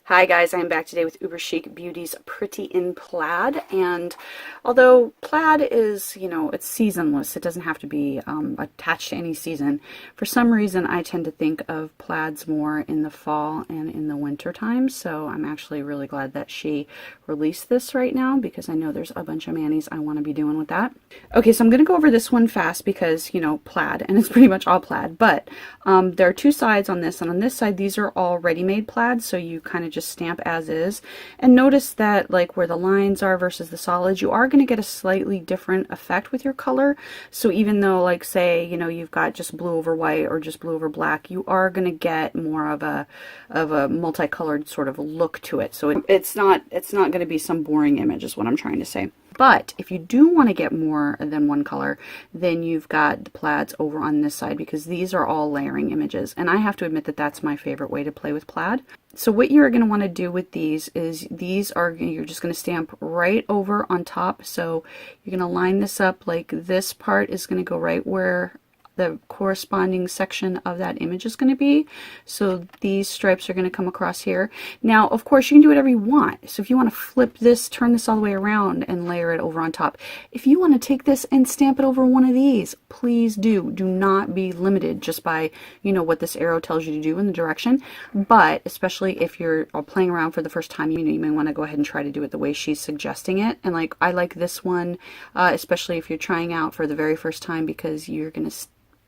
Hi guys, I'm back today with UberChic Beauty's Pretty in Plaid, and although plaid is, it's seasonless, it doesn't have to be attached to any season. For some reason, I tend to think of plaids more in the fall and in the winter time, so I'm actually really glad that she released this right now because I know there's a bunch of manis I want to be doing with that. Okay, so I'm going to go over this one fast because, plaid, and it's pretty much all plaid, but there are two sides on this, and on this side, these are all ready-made plaids, so you kind of just stamp as is. And notice that like where the lines are versus the solids, you are going to get a slightly different effect with your color. So even though, like, say, you've got just blue over white or just blue over black, you are going to get more of a multicolored sort of look to it. So it's not going to be some boring image is what I'm trying to say. But if you do want to get more than one color, then you've got the plaids over on this side because these are all layering images. And I have to admit that that's my favorite way to play with plaid. So what you're going to want to do with these is you're just going to stamp right over on top. So you're going to line this up like this part is going to go right where the corresponding section of that image is going to be. So these stripes are going to come across here. Now, of course, you can do whatever you want. So if you want to flip this, turn this all the way around and layer it over on top. If you want to take this and stamp it over one of these, please do. Do not be limited just by, what this arrow tells you to do in the direction. But especially if you're playing around for the first time, you may want to go ahead and try to do it the way she's suggesting it. And like, I like this one, especially if you're trying out for the very first time, because you're going to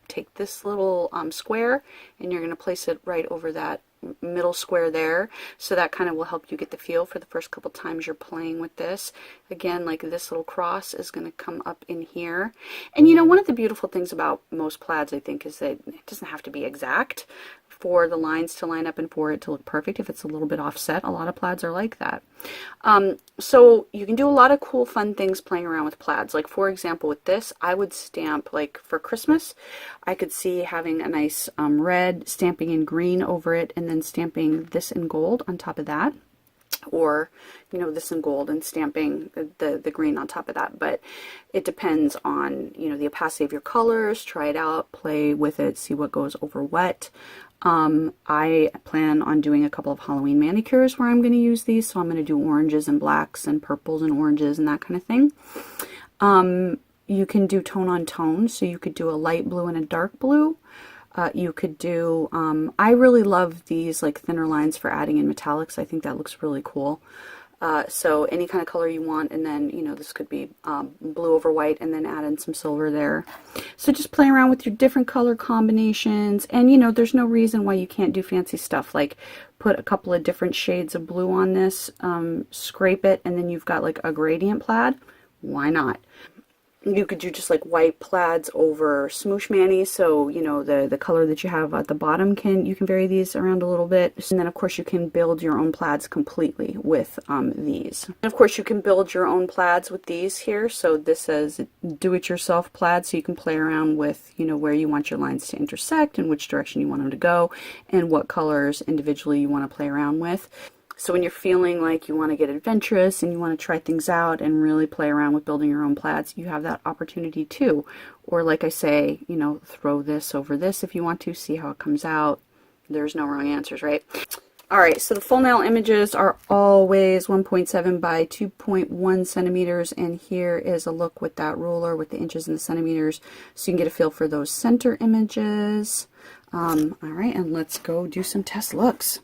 take this little square and you're going to place it right over that middle square there. So that kind of will help you get the feel for the first couple times you're playing with this. Again, like this little cross is going to come up in here. And one of the beautiful things about most plaids, I think, is that it doesn't have to be exact for the lines to line up and for it to look perfect. If it's a little bit offset, a lot of plaids are like that. So you can do a lot of cool, fun things playing around with plaids. Like, for example, with this, I would stamp, like, for Christmas, I could see having a nice red, stamping in green over it, and then stamping this in gold on top of that. Or, this in gold and stamping the green on top of that. But it depends on, the opacity of your colors. Try it out, play with it, see what goes over what. I plan on doing a couple of Halloween manicures where I'm going to use these. So I'm going to do oranges and blacks and purples and oranges and that kind of thing. You can do tone on tone. So you could do a light blue and a dark blue. You could do, I really love these like thinner lines for adding in metallics. I think that looks really cool. So any kind of color you want, and then, this could be blue over white and then add in some silver there. So just play around with your different color combinations, and there's no reason why you can't do fancy stuff like put a couple of different shades of blue on this, scrape it, and then you've got like a gradient plaid. Why not? You could do just like white plaids over smoosh manis, so the color that you have at the bottom you can vary these around a little bit. And then of course you can build your own plaids completely with these. And of course you can build your own plaids with these here. So this says do-it-yourself plaid, so you can play around with where you want your lines to intersect and which direction you want them to go and what colors individually you want to play around with. So when you're feeling like you want to get adventurous and you want to try things out and really play around with building your own plaids, you have that opportunity too. Or like I say, throw this over this if you want to, see how it comes out. There's no wrong answers, right? All right, so the full nail images are always 1.7 by 2.1 centimeters, and here is a look with that ruler with the inches and the centimeters, so you can get a feel for those center images. All right, and let's go do some test looks.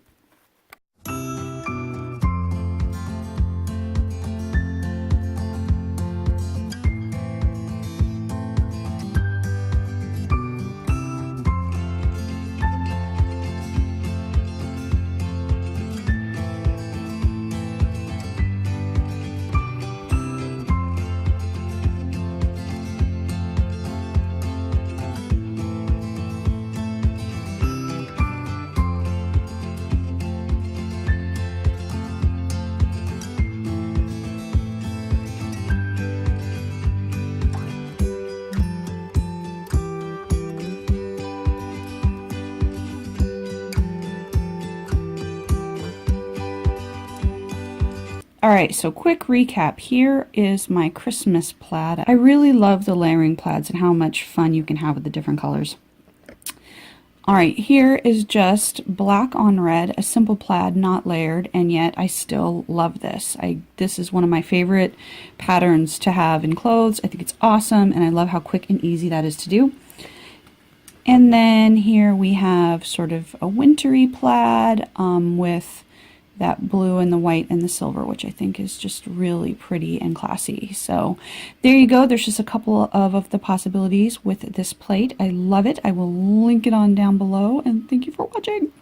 Alright, so quick recap. Here is my Christmas plaid. I really love the layering plaids and how much fun you can have with the different colors. All right, here is just black on red, a simple plaid, not layered, and yet I still love this. This is one of my favorite patterns to have in clothes. I think it's awesome, and I love how quick and easy that is to do. And then here we have sort of a wintry plaid with that blue and the white and the silver, which I think is just really pretty and classy. So there you go. There's just a couple of the possibilities with this plate. I love it. I will link it on down below, and thank you for watching.